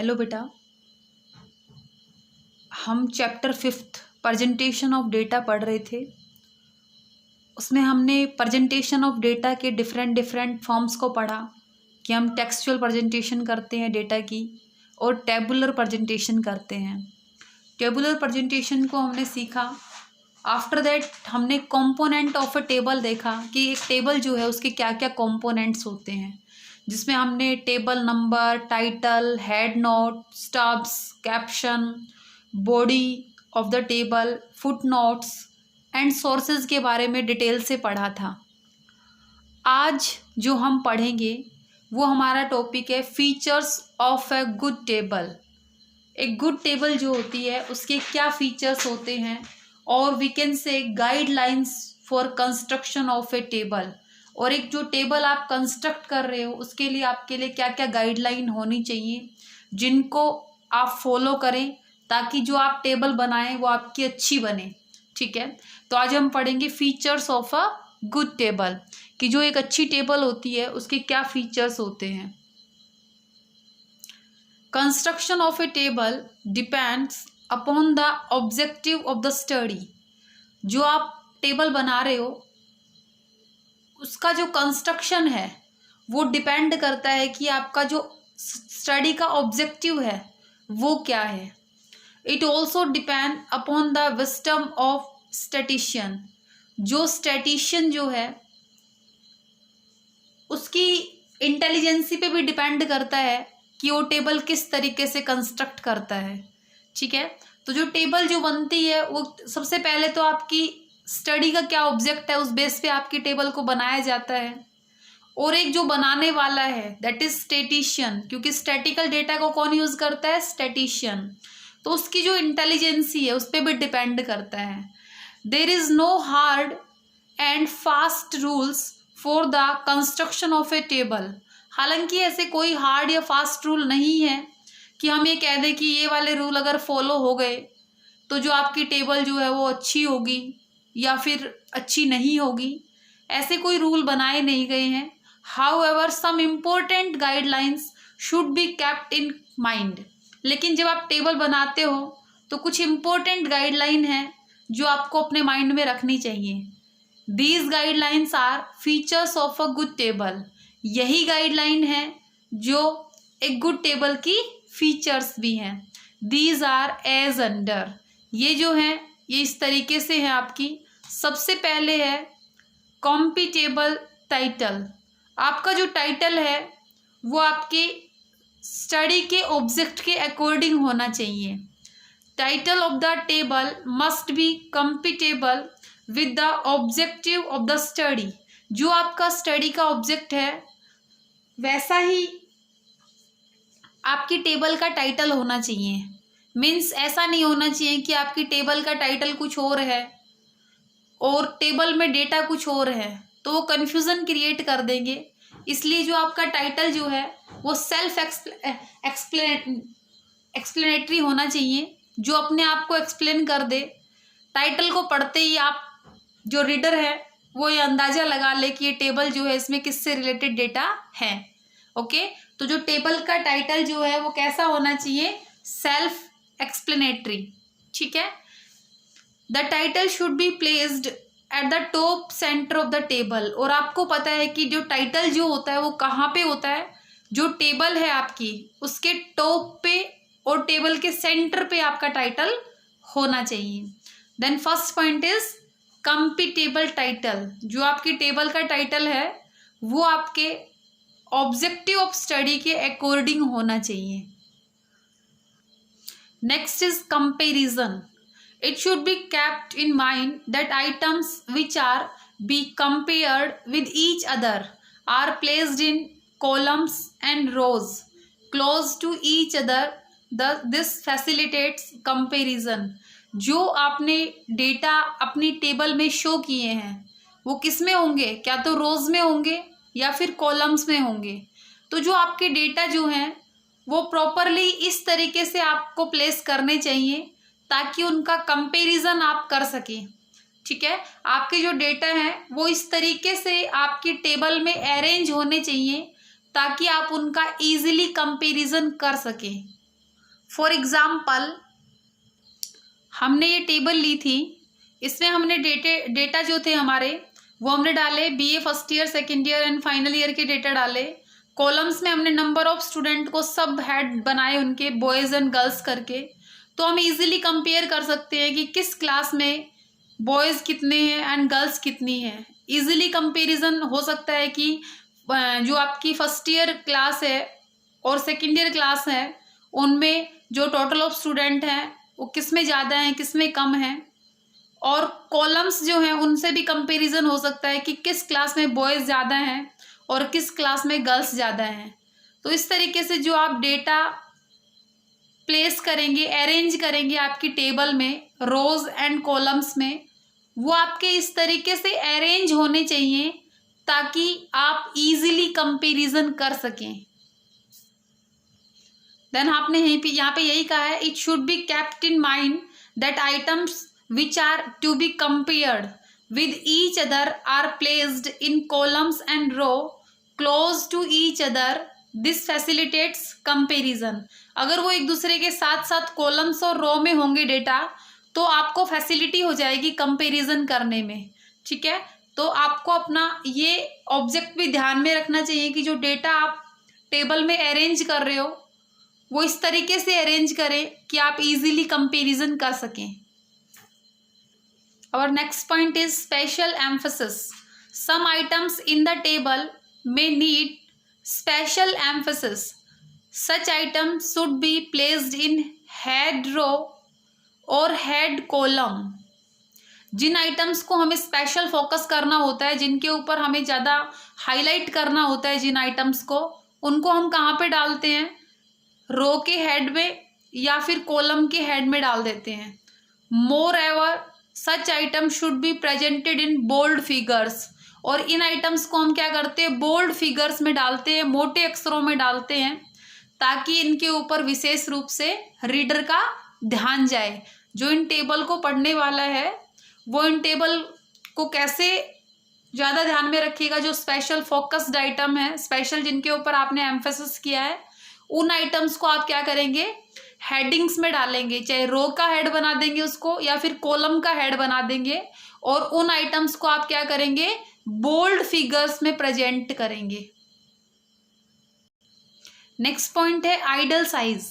Hello बेटा, हम chapter 5 presentation of data पढ़ रहे थे। उसमें हमने प्रेजेंटेशन ऑफ डेटा के डिफरेंट फॉर्म्स को पढ़ा कि हम टेक्सचुअल प्रेजेंटेशन करते हैं डेटा की और टेबुलर प्रेजेंटेशन करते हैं। टेबुलर प्रेजेंटेशन को हमने सीखा। आफ्टर दैट हमने कंपोनेंट ऑफ अ टेबल देखा कि एक टेबल जो है उसके क्या क्या कंपोनेंट्स होते हैं, जिसमें हमने table number, title, head note, stubs, caption, body of the table, foot notes and sources के बारे में डिटेल से पढ़ा था। आज जो हम पढ़ेंगे वो हमारा टॉपिक है features of a good table. एक गुड टेबल जो होती है उसके क्या फीचर्स होते हैं, और we can say guidelines for construction of a table. और एक जो टेबल आप कंस्ट्रक्ट कर रहे हो उसके लिए आपके लिए क्या क्या गाइडलाइन होनी चाहिए जिनको आप फॉलो करें ताकि जो आप टेबल बनाएं वो आपकी अच्छी बने। ठीक है, तो आज हम पढ़ेंगे features of a good table कि जो एक अच्छी टेबल होती है उसके क्या फीचर्स होते हैं। Construction of a table depends upon the objective of the study. जो आप टेबल बना रहे हो उसका जो कंस्ट्रक्शन है वो डिपेंड करता है कि आपका जो स्टडी का ऑब्जेक्टिव है वो क्या है। It also depend upon the wisdom of statistician. जो स्टैटिशियन जो है उसकी इंटेलिजेंसी पे भी डिपेंड करता है कि वो टेबल किस तरीके से कंस्ट्रक्ट करता है। ठीक है, तो जो टेबल जो बनती है वो सबसे पहले तो आपकी स्टडी का क्या ऑब्जेक्ट है उस बेस पे आपकी टेबल को बनाया जाता है। और एक जो बनाने वाला है दैट इज स्टैटिशियन, क्योंकि स्टैटिकल डेटा को कौन यूज करता है? स्टैटिशियन। तो उसकी जो इंटेलिजेंसी है उस पर भी डिपेंड करता है। There is no hard and fast rules for the construction of a table. हालांकि ऐसे कोई हार्ड या फास्ट रूल नहीं है कि हम ये कह दें कि ये वाले रूल अगर फॉलो हो गए तो जो आपकी टेबल जो है वो अच्छी होगी या फिर अच्छी नहीं होगी। ऐसे कोई रूल बनाए नहीं गए हैं। However some important guidelines should be kept in mind. लेकिन जब आप टेबल बनाते हो तो कुछ इम्पोर्टेंट गाइडलाइन है जो आपको अपने माइंड में रखनी चाहिए। These guidelines are features of a good table. यही गाइडलाइन है जो एक गुड टेबल की फीचर्स भी हैं। These are as under. ये जो हैं ये इस तरीके से है आपकी। सबसे पहले है कॉम्पिटेबल टाइटल। आपका जो टाइटल है वो आपके स्टडी के ऑब्जेक्ट के अकॉर्डिंग होना चाहिए। Title of the table must B compatible with the objective of the study. जो आपका स्टडी का ऑब्जेक्ट है वैसा ही आपकी टेबल का टाइटल होना चाहिए। मीन्स ऐसा नहीं होना चाहिए कि आपकी टेबल का टाइटल कुछ और है और टेबल में डेटा कुछ और है, तो वो कन्फ्यूज़न क्रिएट कर देंगे। इसलिए जो आपका टाइटल जो है वो सेल्फ एक्सप्लेनेटरी होना चाहिए, जो अपने आप को एक्सप्लेन कर दे। टाइटल को पढ़ते ही आप जो रीडर है वो ये अंदाज़ा लगा ले कि ये टेबल जो है इसमें किससे रिलेटेड डेटा है। ओके, तो जो टेबल का टाइटल जो है वो कैसा होना चाहिए? Self explanatory. ठीक है, the title should be placed at the top centre of the table. और आपको पता है कि जो टाइटल जो होता है वो कहाँ पे होता है? जो टेबल है आपकी उसके टॉप पे और टेबल के सेंटर पे आपका टाइटल होना चाहिए। Then first point is compatible title. जो आपकी टेबल का टाइटल है वो आपके ऑब्जेक्टिव ऑफ स्टडी के अकॉर्डिंग होना चाहिए। Next is comparison. It should be kept in mind that items which are be compared with each other are placed in columns and rows close to each other. This facilitates comparison. जो आपने data अपनी table में show किए हैं वो किस में होंगे? क्या तो रोज में होंगे या फिर कॉलम्स में होंगे। तो जो आपके डेटा जो हैं वो प्रॉपरली इस तरीके से आपको प्लेस करने चाहिए ताकि उनका कंपैरिजन आप कर सकें। ठीक है, आपके जो डेटा हैं वो इस तरीके से आपकी टेबल में अरेंज होने चाहिए ताकि आप उनका इजीली कंपैरिजन कर सकें। फॉर एग्जाम्पल हमने ये टेबल ली थी, इसमें हमने डेटा जो थे हमारे वो हमने डाले, BA first year, second year and final year के डेटा डाले। कॉलम्स में हमने नंबर ऑफ स्टूडेंट को सब हेड बनाए उनके, बॉयज़ एंड गर्ल्स करके। तो हम इजीली कंपेयर कर सकते हैं कि किस क्लास में बॉयज़ कितने हैं एंड गर्ल्स कितनी हैं। इजीली कंपैरिजन हो सकता है कि जो आपकी फर्स्ट ईयर क्लास है और सेकेंड ईयर क्लास है उनमें जो टोटल ऑफ स्टूडेंट हैं वो किस में ज़्यादा हैं, किस में कम हैं। और कॉलम्स जो हैं उनसे भी कंपैरिजन हो सकता है कि किस क्लास में बॉयज़ ज़्यादा हैं और किस क्लास में गर्ल्स ज़्यादा हैं। तो इस तरीके से जो आप डेटा प्लेस करेंगे, अरेंज करेंगे आपकी टेबल में, रोज एंड कॉलम्स में, वो आपके इस तरीके से अरेंज होने चाहिए ताकि आप इजीली कंपैरिजन कर सकें। देन आपने यहाँ पे यही कहा है, it should be kept in mind that items which are to be compared with each other are placed in columns and row close to each other. This facilitates comparison. अगर वो एक दूसरे के साथ साथ कॉलम्स और रो में होंगे डेटा तो आपको फैसिलिटी हो जाएगी कंपैरिजन करने में। ठीक है, तो आपको अपना ये ऑब्जेक्ट भी ध्यान में रखना चाहिए कि जो डेटा आप टेबल में अरेंज कर रहे हो वो इस तरीके से अरेंज करें कि आप इजीली कंपैरिजन कर सकें। Our next point is special emphasis. Some items in the table may need special emphasis. Such items should be placed in head row or head column. जिन आइटम्स को हमें स्पेशल फोकस करना होता है, जिनके ऊपर हमें ज़्यादा हाईलाइट करना होता है जिन आइटम्स को, उनको हम कहाँ पे डालते हैं? रो के हेड में या फिर कॉलम के हेड में डाल देते हैं। Moreover such item should be presented in bold figures. और इन आइटम्स को हम क्या करते हैं? बोल्ड फिगर्स में डालते हैं, मोटे अक्षरों में डालते हैं ताकि इनके ऊपर विशेष रूप से रीडर का ध्यान जाए। जो इन टेबल को पढ़ने वाला है वो इन टेबल को कैसे ज़्यादा ध्यान में रखिएगा। जो स्पेशल फोकस्ड आइटम है, स्पेशल जिनके ऊपर आपने एम्फेसिस किया है, उन आइटम्स को आप क्या करेंगे? हेडिंग्स में डालेंगे, चाहे रो का हेड बना देंगे उसको या फिर कॉलम का हेड बना देंगे। और उन आइटम्स को आप क्या करेंगे? बोल्ड फिगर्स में प्रेजेंट करेंगे। नेक्स्ट पॉइंट है ideal size.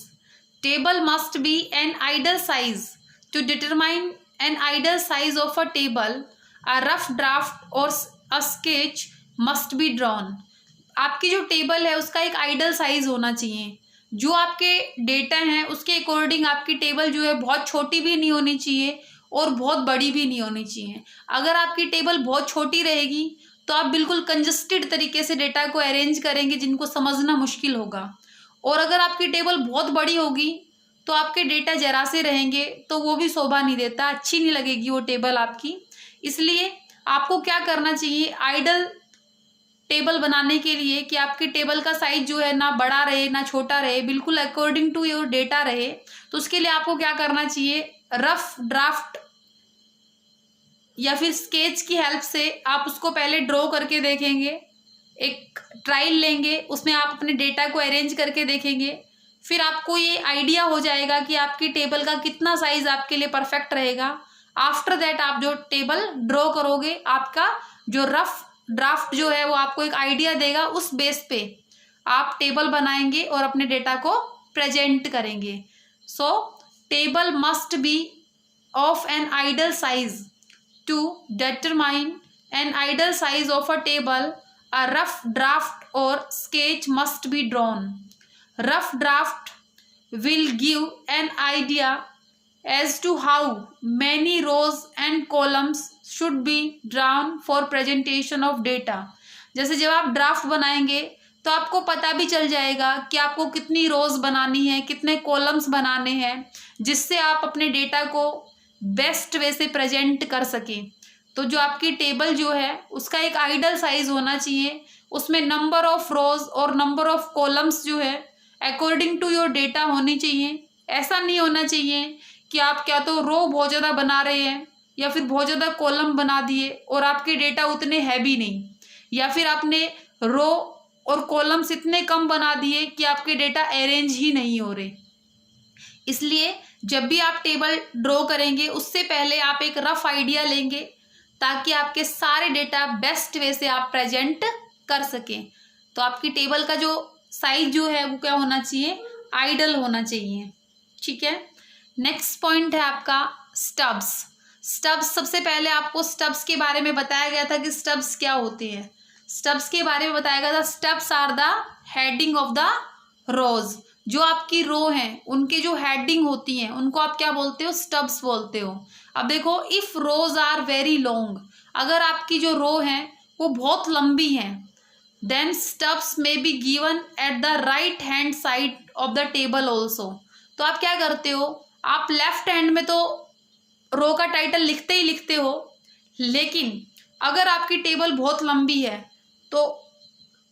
Table must be an ideal size. To determine an ideal size of a table, a rough draft और a sketch must be drawn. आपकी जो टेबल है उसका एक आइडल साइज होना चाहिए। जो आपके डेटा हैं उसके अकॉर्डिंग आपकी टेबल जो है बहुत छोटी भी नहीं होनी चाहिए और बहुत बड़ी भी नहीं होनी चाहिए। अगर आपकी टेबल बहुत छोटी रहेगी तो आप बिल्कुल कंजस्टेड तरीके से डेटा को अरेंज करेंगे जिनको समझना मुश्किल होगा। और अगर आपकी टेबल बहुत बड़ी होगी तो आपके डेटा जरा से रहेंगे तो वो भी शोभा नहीं देता, अच्छी नहीं लगेगी वो टेबल आपकी। इसलिए आपको क्या करना चाहिए आइडल टेबल बनाने के लिए कि आपकी टेबल का साइज जो है ना बड़ा रहे ना छोटा रहे, बिल्कुल अकॉर्डिंग टू योर डेटा रहे। तो उसके लिए आपको क्या करना चाहिए? रफ ड्राफ्ट या फिर स्केच की हेल्प से आप उसको पहले ड्रॉ करके देखेंगे, एक ट्रायल लेंगे, उसमें आप अपने डेटा को अरेंज करके देखेंगे। फिर आपको ये आइडिया हो जाएगा कि आपकी टेबल का कितना साइज आपके लिए परफेक्ट रहेगा। आफ्टर दैट आप जो टेबल ड्रॉ करोगे, आपका जो रफ ड्राफ्ट जो है वो आपको एक आइडिया देगा। उस बेस पे आप टेबल बनाएंगे और अपने डेटा को प्रेजेंट करेंगे। So table must be of an ideal size. To determine an ideal size of a table, a rough draft और sketch must be drawn. Rough draft will give an idea as to how many rows and columns should be drawn for presentation of data. जैसे जब आप draft बनाएंगे तो आपको पता भी चल जाएगा कि आपको कितनी रोज बनानी है, कितने कॉलम्स बनाने हैं, जिससे आप अपने डेटा को बेस्ट वे से प्रेजेंट कर सकें। तो जो आपकी टेबल जो है उसका एक आइडल साइज होना चाहिए, उसमें नंबर ऑफ रोज और नंबर ऑफ कॉलम्स जो है अकॉर्डिंग टू योर डेटा होनी चाहिए। ऐसा नहीं होना चाहिए कि आप क्या तो रो बहुत ज़्यादा बना रहे हैं या फिर बहुत ज़्यादा कॉलम बना दिए और आपके डेटा उतने है भी नहीं, या फिर आपने रो और कॉलम्स इतने कम बना दिए कि आपके डेटा अरेंज ही नहीं हो रहे। इसलिए जब भी आप टेबल ड्रॉ करेंगे उससे पहले आप एक रफ आइडिया लेंगे ताकि आपके सारे डेटा बेस्ट वे से आप प्रेजेंट कर सकें। तो आपकी टेबल का जो साइज जो है वो क्या होना चाहिए, आइडल होना चाहिए। ठीक है। नेक्स्ट पॉइंट है आपका स्टब्स। स्टब्स, सबसे पहले आपको स्टब्स के बारे में बताया गया था कि स्टब्स क्या होते हैं। स्टब्स के बारे में बताया गया था, stubs are the heading of the rows. जो आपकी रो हैं उनके जो हेडिंग होती हैं उनको आप क्या बोलते हो, स्टब्स बोलते हो। अब देखो, if rows are very long, अगर आपकी जो रो है वो बहुत लंबी है, देन स्टब्स में be given at the right hand side of the table also. तो आप क्या करते हो, आप लेफ्ट हैंड में तो रो का टाइटल लिखते ही लिखते हो, लेकिन अगर आपकी टेबल बहुत लंबी है तो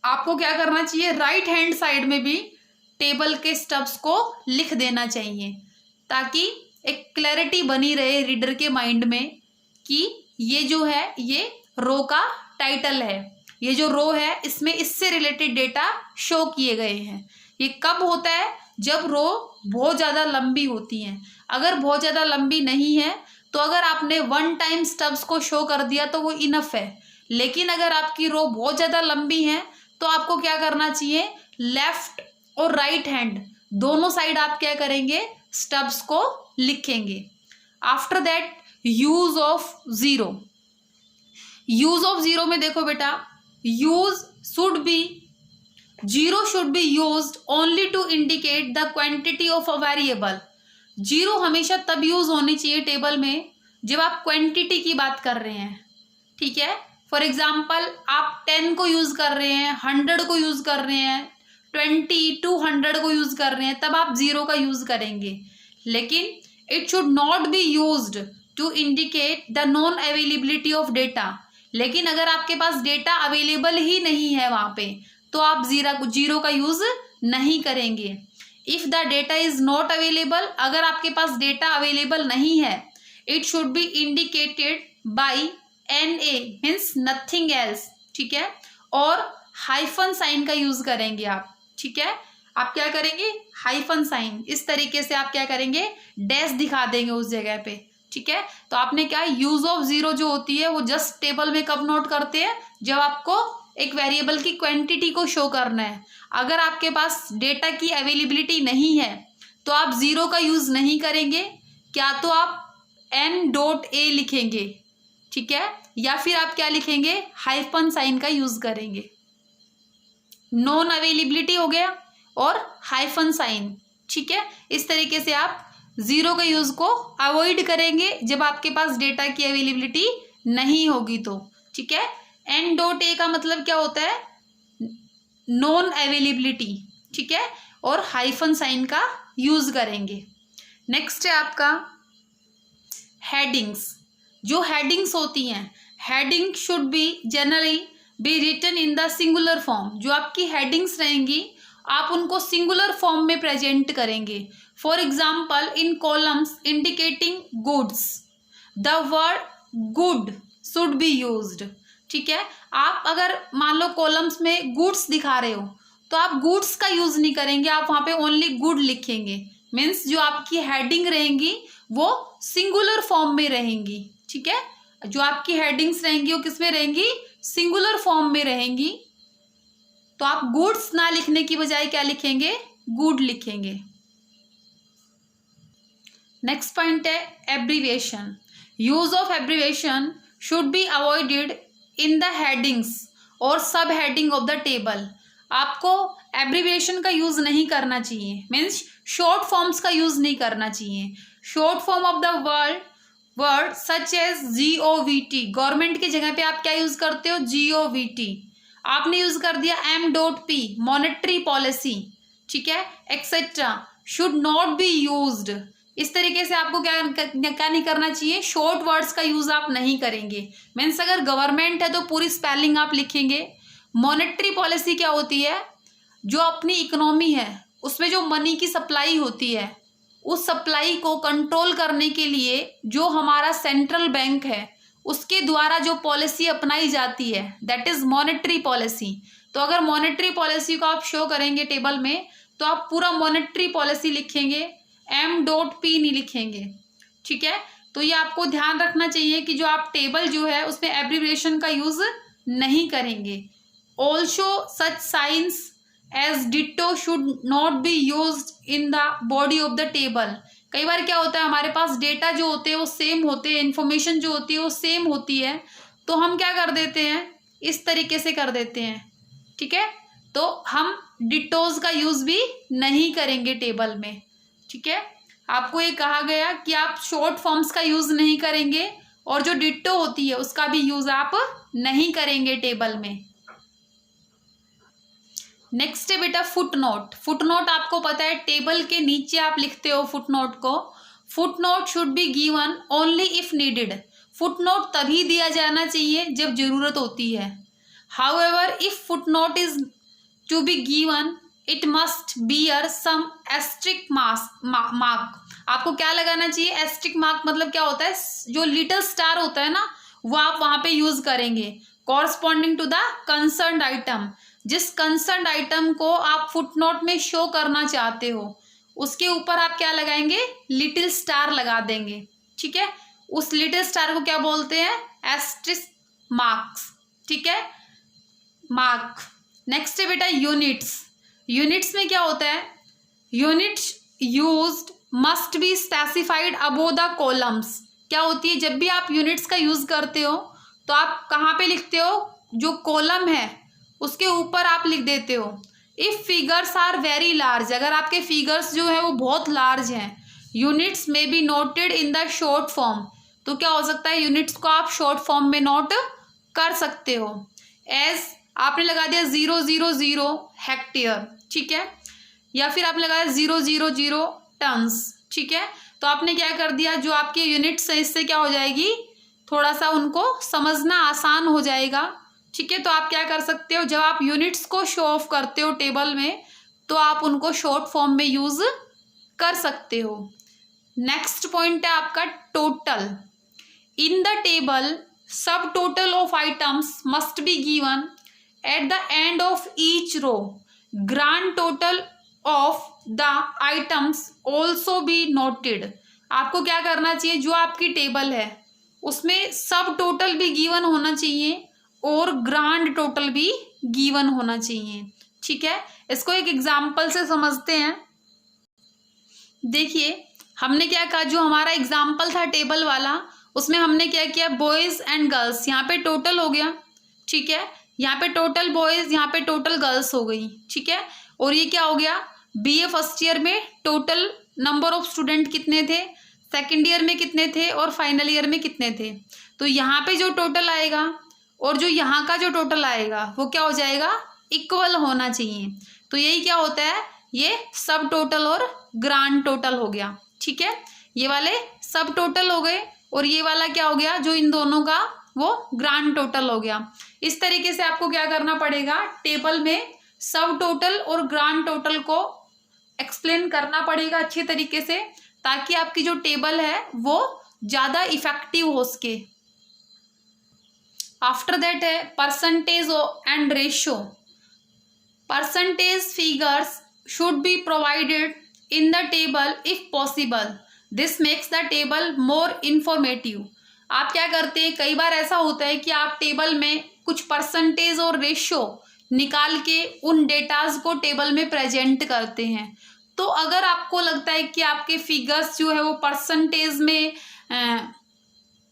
आपको क्या करना चाहिए, राइट हैंड साइड में भी टेबल के स्टब्स को लिख देना चाहिए ताकि एक क्लैरिटी बनी रहे रीडर के माइंड में कि ये जो है ये रो का टाइटल है, ये जो रो है इसमें इससे रिलेटेड डेटा शो किए गए हैं। ये कब होता है, जब रो बहुत ज़्यादा लंबी होती हैं। अगर बहुत ज़्यादा लंबी नहीं है तो अगर आपने वन टाइम स्टब्स को शो कर दिया तो वो इनफ है, लेकिन अगर आपकी रो बहुत ज़्यादा लंबी है तो आपको क्या करना चाहिए, लेफ्ट और राइट हैंड दोनों साइड आप क्या करेंगे, स्टब्स को लिखेंगे। After that use of zero. Use of zero में देखो बेटा, use should be, zero should be used only to indicate the quantity of a variable. Zero हमेशा तब यूज होनी चाहिए टेबल में जब आप क्वांटिटी की बात कर रहे हैं। ठीक है। फॉर एग्जाम्पल आप 10 को यूज कर रहे हैं, 100 को यूज कर रहे हैं, 20, 200 को यूज कर रहे हैं, तब आप जीरो का यूज करेंगे। लेकिन it should not be used to indicate the non availability of data. लेकिन अगर आपके पास डेटा अवेलेबल ही नहीं है वहां पे तो आप जीरो का यूज नहीं करेंगे। If the data is not available, अगर आपके पास डेटा अवेलेबल नहीं है, it should be indicated by NA means nothing else. ठीक है। और हाइफन साइन का यूज करेंगे आप। ठीक है। आप क्या करेंगे, हाइफन साइन, इस तरीके से आप क्या करेंगे, डैश दिखा देंगे उस जगह पे। ठीक है। तो आपने क्या, यूज ऑफ जीरो जो होती है वो जस्ट टेबल में कब नोट करते हैं, जब आपको एक वेरिएबल की क्वांटिटी को शो करना है। अगर आपके पास डेटा की अवेलेबिलिटी नहीं है तो आप जीरो का यूज नहीं करेंगे, क्या तो आप N.A लिखेंगे। ठीक है। या फिर आप क्या लिखेंगे, हाइफन साइन का यूज करेंगे। नॉन अवेलेबिलिटी हो गया और हाइफन साइन। ठीक है। इस तरीके से आप जीरो के यूज को अवॉइड करेंगे जब आपके पास डेटा की अवेलेबिलिटी नहीं होगी तो। ठीक है। N.A का मतलब क्या होता है, नॉन अवेलेबिलिटी। ठीक है। और हाइफन साइन का यूज करेंगे। नेक्स्ट है आपका हेडिंग्स। जो हेडिंग्स होती हैं, heading should be generally be written in the singular form. जो आपकी हेडिंग्स रहेंगी आप उनको सिंगुलर फॉर्म में प्रेजेंट करेंगे। For example, in columns indicating goods the word good should be used. ठीक है। आप अगर मान लो कॉलम्स में गुड्स दिखा रहे हो तो आप गुड्स का यूज नहीं करेंगे, आप वहां पे ओनली गुड लिखेंगे। मीन्स जो आपकी हेडिंग रहेंगी वो सिंगुलर फॉर्म में रहेंगी। ठीक है। जो आपकी हेडिंग्स रहेंगी वो किस में रहेंगी, सिंगुलर फॉर्म में रहेंगी। तो आप गुड्स ना लिखने की बजाय क्या लिखेंगे, गुड लिखेंगे। नेक्स्ट पॉइंट है abbreviation. Use of abbreviation should be avoided in the headings और sub heading of the table. आपको एब्रीविएशन का यूज नहीं करना चाहिए, मीन्स शॉर्ट फॉर्म्स का यूज नहीं करना चाहिए। Short form of the word such as GOVT, government की जगह पे आप क्या यूज करते हो, GOVT। आपने यूज कर दिया M.P, मॉनेटरी पॉलिसी। ठीक है, etcetera should not be used. इस तरीके से आपको क्या नहीं करना चाहिए, शॉर्ट वर्ड्स का यूज आप नहीं करेंगे। मीन्स अगर गवर्नमेंट है तो पूरी स्पेलिंग आप लिखेंगे। मॉनेटरी पॉलिसी क्या होती है, जो अपनी इकोनॉमी है उसमें जो मनी की सप्लाई होती है उस सप्लाई को कंट्रोल करने के लिए जो हमारा सेंट्रल बैंक है उसके द्वारा जो पॉलिसी अपनाई जाती है दैट इज मॉनेटरी पॉलिसी। तो अगर मॉनेटरी पॉलिसी को आप शो करेंगे टेबल में तो आप पूरा मॉनेटरी पॉलिसी लिखेंगे। m.p नहीं लिखेंगे, ठीक है। तो ये आपको ध्यान रखना चाहिए कि जो आप टेबल जो है उसमें एब्रिविएशन का यूज नहीं करेंगे। Also such signs as ditto should not be used in the body of the table. कई बार क्या होता है, हमारे पास डेटा जो होते हैं वो सेम होते हैं, इन्फॉर्मेशन जो होती है वो सेम होती है, तो हम क्या कर देते हैं, इस तरीके से कर देते हैं, ठीक है। तो हम डिटोज का यूज भी नहीं करेंगे टेबल में, ठीक है। आपको ये कहा गया कि आप शॉर्ट फॉर्म्स का यूज नहीं करेंगे और जो डिटो होती है उसका भी यूज आप नहीं करेंगे टेबल में। नेक्स्ट है बेटा फुट नोट। फुट नोट आपको पता है टेबल के नीचे आप लिखते हो फुट नोट को। Footnote should be given only if needed. Footnote तभी दिया जाना चाहिए जब जरूरत होती है। However if footnote is to be given it must bear some asterisk mark. आपको क्या लगाना चाहिए, एस्ट्रिक मार्क मतलब क्या होता है, जो लिटिल स्टार होता है ना वो आप वहां पे यूज करेंगे corresponding to the concerned item. जिस कंसर्न्ड आइटम को आप फुटनोट में शो करना चाहते हो उसके ऊपर आप क्या लगाएंगे, लिटिल स्टार लगा देंगे, ठीक है। उस लिटिल स्टार को क्या बोलते हैं, एस्ट्रिक मार्क्स, ठीक है, मार्क। नेक्स्ट है बेटा यूनिट्स। यूनिट्स में क्या होता है, units used must be specified above the columns. क्या होती है, जब भी आप यूनिट्स का यूज करते हो तो आप कहाँ पे लिखते हो, जो कॉलम है उसके ऊपर आप लिख देते हो। If figures are very large, अगर आपके फिगर्स जो है वो बहुत लार्ज हैं, यूनिट्स में be noted in the short form. तो क्या हो सकता है, यूनिट्स को आप शॉर्ट फॉर्म में नोट कर सकते हो। एज आपने लगा दिया 000 हेक्टेयर, ठीक है, या फिर आपने लगाया 000 टन्स, ठीक है। तो आपने क्या कर दिया, जो आपके यूनिट्स है इससे क्या हो जाएगी, थोड़ा सा उनको समझना आसान हो जाएगा, ठीक है। तो आप क्या कर सकते हो, जब आप यूनिट्स को शो ऑफ करते हो टेबल में तो आप उनको शॉर्ट फॉर्म में यूज कर सकते हो। नेक्स्ट पॉइंट है आपका total. In the table sub total of items must be given at the end of each row. Grand total of the items also be noted. आपको क्या करना चाहिए, जो आपकी टेबल है उसमें सब टोटल भी गिवन होना चाहिए और ग्रांड टोटल भी गिवन होना चाहिए, ठीक है। इसको एक एग्जाम्पल से समझते हैं। देखिए हमने क्या कहा, जो हमारा एग्जाम्पल था टेबल वाला उसमें हमने क्या किया, बॉयज एंड गर्ल्स, यहाँ पे टोटल हो गया, ठीक है, यहाँ पे टोटल बॉयज, यहाँ पे टोटल गर्ल्स हो गई, ठीक है। और ये क्या हो गया, बीए फर्स्ट ईयर में टोटल नंबर ऑफ स्टूडेंट कितने थे, सेकेंड ईयर में कितने थे और फाइनल ईयर में कितने थे। तो यहाँ पे जो टोटल आएगा और जो यहाँ का जो टोटल आएगा वो क्या हो जाएगा, इक्वल होना चाहिए। तो यही क्या होता है, ये सब टोटल और ग्रांड टोटल हो गया, ठीक है। ये वाले सब टोटल हो गए और ये वाला क्या हो गया, जो इन दोनों का वो ग्रांड टोटल हो गया। इस तरीके से आपको क्या करना पड़ेगा, टेबल में सब टोटल और ग्रांड टोटल को एक्सप्लेन करना पड़ेगा अच्छे तरीके से, ताकि आपकी जो टेबल है वो ज़्यादा इफेक्टिव हो सके। आफ्टर दैट है percentage and ratio. Percentage figures should be provided in the table if possible. This makes the table more informative. आप क्या करते हैं, कई बार ऐसा होता है कि आप टेबल में कुछ परसेंटेज और रेशियो निकाल के उन डेटाज को टेबल में प्रेजेंट करते हैं। तो अगर आपको लगता है कि आपके फिगर्स जो है वो परसेंटेज में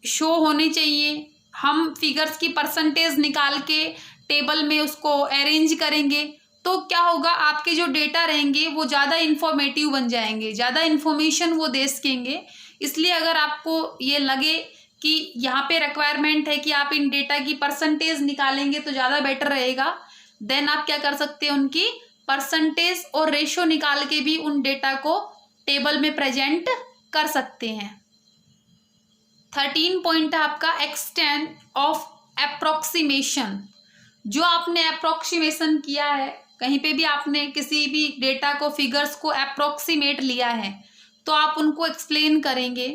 शो होने चाहिए, हम फिगर्स की परसेंटेज निकाल के टेबल में उसको अरेंज करेंगे, तो क्या होगा, आपके जो डेटा रहेंगे वो ज़्यादा इन्फॉर्मेटिव बन जाएंगे, ज़्यादा इन्फॉर्मेशन वो दे सकेंगे। इसलिए अगर आपको ये लगे कि यहाँ पे रिक्वायरमेंट है कि आप इन डेटा की परसेंटेज निकालेंगे तो ज़्यादा बेटर रहेगा, देन आप क्या कर सकते हैं, उनकी परसेंटेज और रेशियो निकाल के भी उन डेटा को टेबल में प्रेजेंट कर सकते हैं। 13 पॉइंट है आपका एक्सटेंड ऑफ अप्रोक्सीमेशन। जो आपने अप्रोक्सीमेशन किया है, कहीं पे भी आपने किसी भी डेटा को, फिगर्स को अप्रोक्सीमेट लिया है तो आप उनको एक्सप्लेन करेंगे।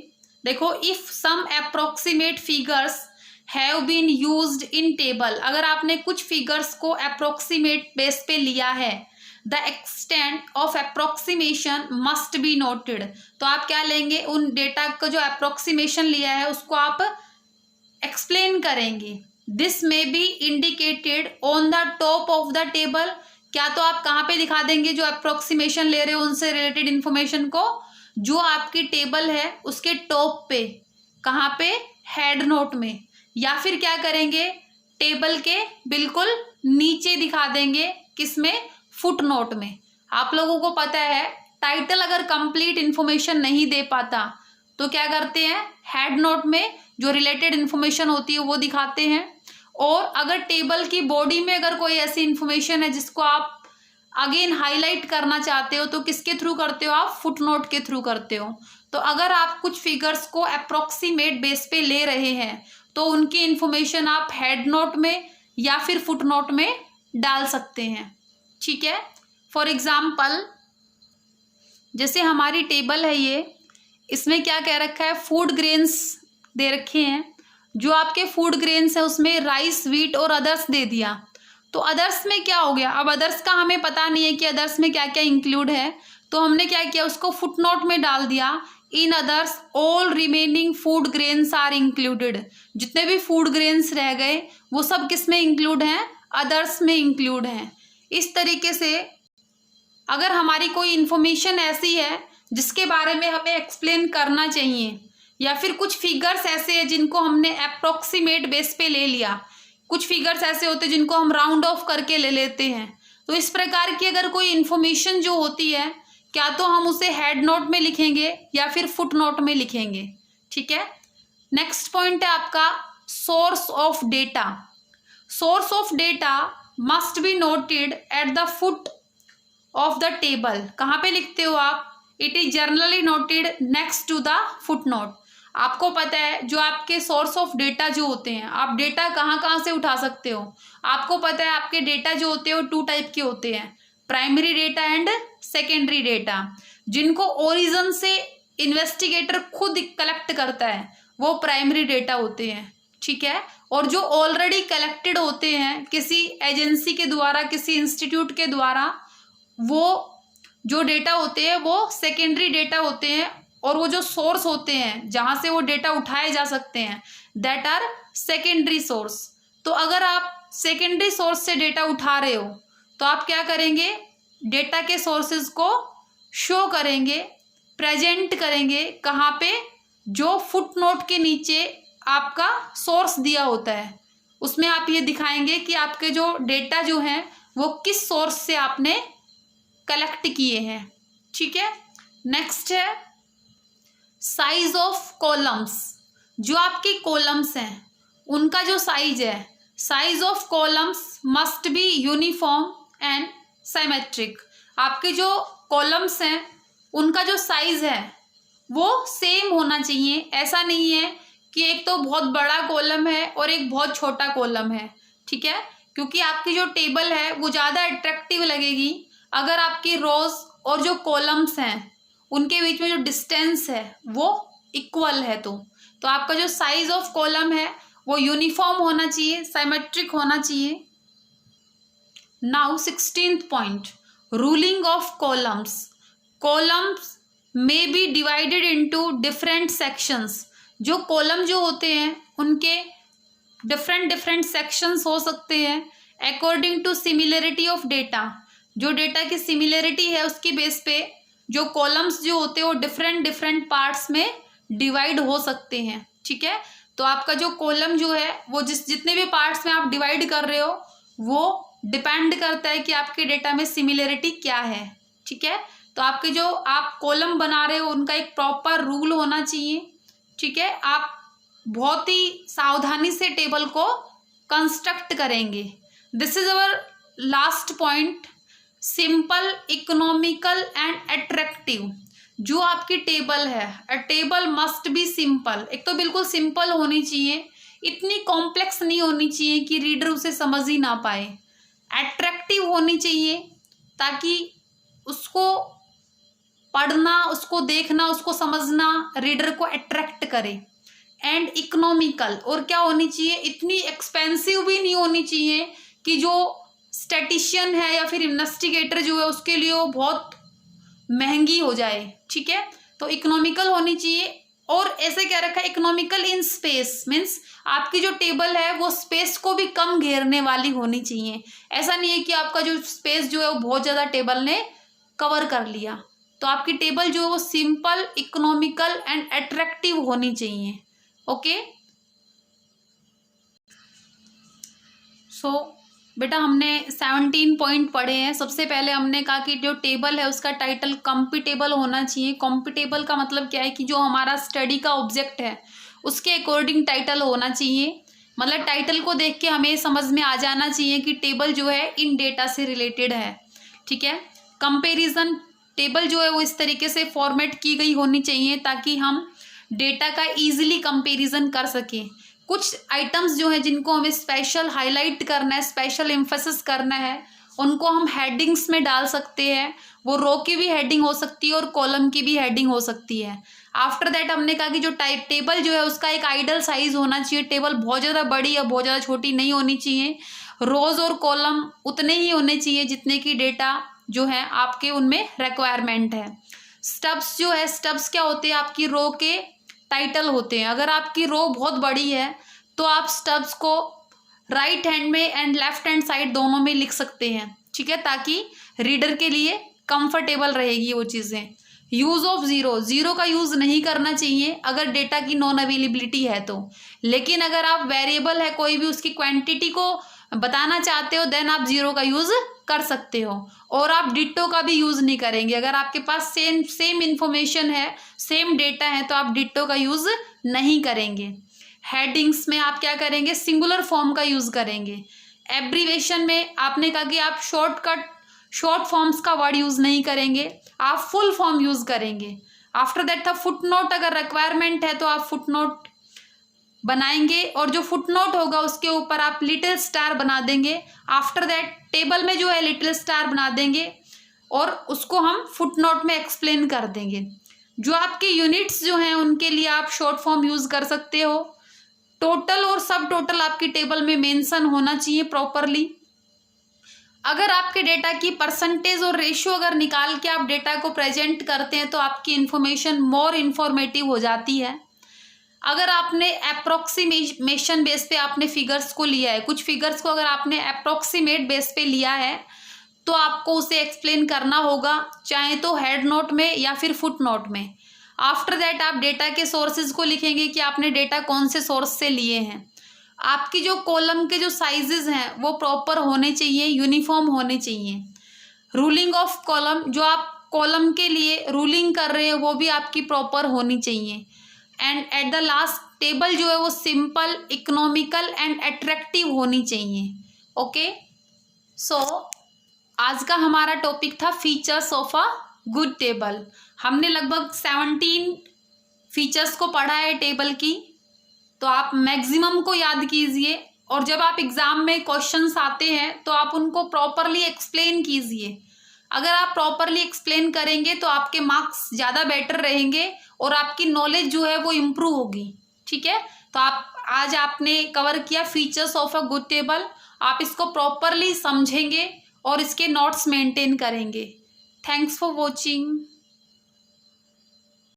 देखो, if some approximate figures have been used in table, अगर आपने कुछ फिगर्स को अप्रोक्सीमेट बेस पे लिया है, the extent of approximation must be noted. तो आप क्या लेंगे, उन डेटा का जो अप्रोक्सीमेशन लिया है उसको आप एक्सप्लेन करेंगे। दिस में B indicated on the top of the table. क्या तो आप कहाँ पे दिखा देंगे, जो अप्रोक्सीमेशन ले रहे हो उनसे रिलेटेड इंफॉर्मेशन को जो आपकी टेबल है उसके टॉप पे, कहाँ पे, हेड नोट में, या फिर क्या करेंगे टेबल के बिल्कुल नीचे दिखा देंगे, किसमें, फुट नोट में। आप लोगों को पता है टाइटल अगर कंप्लीट इंफॉर्मेशन नहीं दे पाता तो क्या करते हैं, हेड नोट में जो रिलेटेड इंफॉर्मेशन होती है वो दिखाते हैं। और अगर टेबल की बॉडी में अगर कोई ऐसी इंफॉर्मेशन है जिसको आप अगेन हाईलाइट करना चाहते हो तो किसके थ्रू करते हो, आप फुट नोट के थ्रू करते हो। तो अगर आप कुछ फिगर्स को अप्रोक्सीमेट बेस पे ले रहे हैं तो उनकी इंफॉर्मेशन आप हेड नोट में या फिर फुट नोट में डाल सकते हैं, ठीक है। फॉर एग्जाम्पल जैसे हमारी टेबल है ये, इसमें क्या कह रखा है, फूड ग्रेन्स दे रखे हैं। जो आपके फूड ग्रेन्स है उसमें राइस, व्हीट और अदर्स दे दिया। तो अदर्स में क्या हो गया, अब अदर्स का हमें पता नहीं है कि अदर्स में क्या क्या इंक्लूड है, तो हमने क्या किया, उसको फुट नोट में डाल दिया, in others all remaining food grains are included. जितने भी फूड ग्रेन्स रह गए वो सब किस में इंक्लूड हैं, अदर्स में इंक्लूड हैं। इस तरीके से अगर हमारी कोई इंफॉर्मेशन ऐसी है जिसके बारे में हमें एक्सप्लेन करना चाहिए, या फिर कुछ फिगर्स ऐसे हैं जिनको हमने अप्रोक्सीमेट बेस पे ले लिया, कुछ फिगर्स ऐसे होते हैं जिनको हम राउंड ऑफ करके ले लेते हैं, तो इस प्रकार की अगर कोई इन्फॉर्मेशन जो होती है क्या तो हम उसे हेड नोट में लिखेंगे या फिर फुट नोट में लिखेंगे, ठीक है। नेक्स्ट पॉइंट है आपका source of data. Source of data must be noted at the foot of the table. कहाँ पे लिखते हो आप, it is generally noted next to the footnote. आपको पता है जो आपके सोर्स ऑफ डेटा जो होते हैं, आप डेटा कहाँ कहाँ से उठा सकते हो। आपको पता है आपके डेटा जो होते हैं वो 2 टाइप के होते हैं, primary data and secondary data. जिनको ओरिजिन से इन्वेस्टिगेटर खुद कलेक्ट करता है वो प्राइमरी डेटा होते हैं, ठीक है। और जो ऑलरेडी कलेक्टेड होते हैं किसी एजेंसी के द्वारा, किसी इंस्टीट्यूट के द्वारा, वो जो डेटा होते हैं वो सेकेंडरी डेटा होते हैं। और वो जो सोर्स होते हैं जहाँ से वो डेटा उठाए जा सकते हैं दैट आर सेकेंडरी सोर्स। तो अगर आप सेकेंडरी सोर्स से डेटा उठा रहे हो तो आप क्या करेंगे, डेटा के सोर्सेज को शो करेंगे, प्रेजेंट करेंगे, कहाँ पे, जो फुट नोट के नीचे आपका सोर्स दिया होता है उसमें आप ये दिखाएंगे कि आपके जो डेटा जो हैं वो किस सोर्स से आपने कलेक्ट किए हैं, ठीक है। नेक्स्ट है साइज ऑफ कॉलम्स। जो आपके कॉलम्स हैं उनका जो साइज है, size of columns must be uniform and symmetric. आपके जो कॉलम्स हैं उनका जो साइज है वो सेम होना चाहिए। ऐसा नहीं है कि एक तो बहुत बड़ा कॉलम है और एक बहुत छोटा कॉलम है, ठीक है, क्योंकि आपकी जो टेबल है वो ज़्यादा अट्रैक्टिव लगेगी अगर आपकी रोज और जो कॉलम्स हैं उनके बीच में जो डिस्टेंस है वो इक्वल है। तो आपका जो साइज ऑफ कॉलम है वो यूनिफॉर्म होना चाहिए, सिमेट्रिक होना चाहिए। Now 16th point, ruling of columns. Columns may be divided into different sections. जो कॉलम जो होते हैं उनके डिफरेंट सेक्शंस हो सकते हैं according to similarity of data. जो डेटा की सिमिलरिटी है उसकी बेस पे जो कॉलम्स जो होते हैं वो डिफरेंट पार्ट्स में डिवाइड हो सकते हैं, ठीक है। तो आपका जो कॉलम जो है वो जितने भी पार्ट्स में आप डिवाइड कर रहे हो वो डिपेंड करता है कि आपके डेटा में सिमिलरिटी क्या है, ठीक है। तो आपके जो आप कॉलम बना रहे हो उनका एक प्रॉपर रूल होना चाहिए, ठीक है। आप बहुत ही सावधानी से टेबल को कंस्ट्रक्ट करेंगे। This is our last point, simple, economical and attractive. जो आपकी टेबल है, अ टेबल मस्ट बी सिंपल। एक तो बिल्कुल सिंपल होनी चाहिए, इतनी कॉम्प्लेक्स नहीं होनी चाहिए कि रीडर उसे समझ ही ना पाए। अट्रैक्टिव होनी चाहिए ताकि उसको पढ़ना, उसको देखना, उसको समझना रीडर को अट्रैक्ट करे। एंड इकोनॉमिकल, और क्या होनी चाहिए, इतनी एक्सपेंसिव भी नहीं होनी चाहिए कि जो स्टैटिशियन है या फिर इन्वेस्टिगेटर जो है उसके लिए वो बहुत महंगी हो जाए, ठीक है। तो इकोनॉमिकल होनी चाहिए। और ऐसे क्या रखा है, इकोनॉमिकल इन स्पेस, मीन्स आपकी जो टेबल है वो स्पेस को भी कम घेरने वाली होनी चाहिए। ऐसा नहीं है कि आपका जो स्पेस जो है वो बहुत ज़्यादा टेबल ने कवर कर लिया। तो आपकी टेबल जो है वो सिंपल, इकोनॉमिकल एंड अट्रैक्टिव होनी चाहिए। ओके, सो बेटा हमने 17 पॉइंट पढ़े हैं। सबसे पहले हमने कहा कि जो टेबल है उसका टाइटल कॉम्पिटेबल होना चाहिए। कॉम्पिटेबल का मतलब क्या है कि जो हमारा स्टडी का ऑब्जेक्ट है उसके अकॉर्डिंग टाइटल होना चाहिए। मतलब टाइटल को देख के हमें समझ में आ जाना चाहिए कि टेबल जो है इन डेटा से रिलेटेड है, ठीक है। कंपैरिजन, टेबल जो है वो इस तरीके से फॉर्मेट की गई होनी चाहिए ताकि हम डेटा का ईजिली कंपैरिजन कर सकें। कुछ आइटम्स जो हैं जिनको हमें स्पेशल हाईलाइट करना है, स्पेशल एम्फेसिस करना है, उनको हम हेडिंग्स में डाल सकते हैं। वो रो की भी हेडिंग हो सकती है और कॉलम की भी हेडिंग हो सकती है। आफ्टर दैट हमने कहा कि जो टेबल जो है उसका एक आइडल साइज होना चाहिए। टेबल बहुत ज़्यादा बड़ी या बहुत ज़्यादा छोटी नहीं होनी चाहिए। रोज और कॉलम उतने ही होने चाहिए जितने की डेटा जो है आपके उनमें रिक्वायरमेंट है। स्टब्स जो है, स्टब्स क्या होते हैं, आपकी रो के टाइटल होते हैं। अगर आपकी रो बहुत बड़ी है तो आप स्टब्स को राइट हैंड में एंड लेफ्ट हैंड साइड दोनों में लिख सकते हैं, ठीक है, ताकि रीडर के लिए कंफर्टेबल रहेगी वो चीज़ें। यूज़ ऑफ ज़ीरो, ज़ीरो का यूज़ नहीं करना चाहिए अगर डेटा की नॉन अवेलेबिलिटी है तो। लेकिन अगर आप वेरिएबल है कोई भी उसकी क्वांटिटी को बताना चाहते हो देन आप ज़ीरो का यूज़ कर सकते हो। और आप डिट्टो का भी यूज़ नहीं करेंगे। अगर आपके पास सेम इंफॉर्मेशन है, सेम डेटा है, तो आप डिट्टो का यूज़ नहीं करेंगे। हेडिंग्स में आप क्या करेंगे, सिंगुलर फॉर्म का यूज़ करेंगे। एब्रीवेशन में आपने कहा कि आप शॉर्ट फॉर्म्स का वर्ड यूज़ नहीं करेंगे, आप फुल फॉर्म यूज़ करेंगे। आफ्टर दैट था फुटनोट, अगर रिक्वायरमेंट है तो आप फुटनोट बनाएंगे और जो फुटनोट होगा उसके ऊपर आप लिटिल स्टार बना देंगे। आफ्टर दैट टेबल में जो है लिटिल स्टार बना देंगे और उसको हम फुटनोट में एक्सप्लेन कर देंगे। जो आपके यूनिट्स जो हैं उनके लिए आप शॉर्ट फॉर्म यूज़ कर सकते हो। टोटल और सब टोटल आपकी टेबल में मेंशन होना चाहिए प्रॉपरली। अगर आपके डेटा की परसेंटेज और रेशियो अगर निकाल के आप डेटा को प्रेजेंट करते हैं तो आपकी इन्फॉर्मेशन मोर इन्फॉर्मेटिव हो जाती है। अगर आपने अप्रोक्सीमेशन बेस पे आपने फिगर्स को लिया है, कुछ फिगर्स को अगर आपने अप्रोक्सीमेट बेस पे लिया है तो आपको उसे एक्सप्लेन करना होगा, चाहे तो हेड नोट में या फिर फुट नोट में। आफ्टर दैट आप डेटा के सोर्सेज को लिखेंगे कि आपने डेटा कौन से सोर्स से लिए हैं। आपकी जो कॉलम के जो साइजेस हैं वो प्रॉपर होने चाहिए, यूनिफॉर्म होने चाहिए। रूलिंग ऑफ कॉलम, जो आप कॉलम के लिए रूलिंग कर रहे हैं वो भी आपकी प्रॉपर होनी चाहिए। And at the last table जो है वो सिंपल, इकोनॉमिकल एंड अट्रैक्टिव होनी चाहिए। ओके, सो आज का हमारा टॉपिक था features of a good table. हमने लगभग 17 फीचर्स को पढ़ा है टेबल की, तो आप मैक्सिमम को याद कीजिए और जब आप एग्ज़ाम में क्वेश्चंस आते हैं तो आप उनको प्रॉपरली एक्सप्लेन कीजिए। अगर आप प्रॉपरली एक्सप्लेन करेंगे तो आपके मार्क्स ज़्यादा बेटर रहेंगे और आपकी नॉलेज जो है वो इम्प्रूव होगी, ठीक है। तो आज आपने कवर किया features of a good table. आप इसको प्रॉपरली समझेंगे और इसके नोट्स मेंटेन करेंगे। Thanks for watching.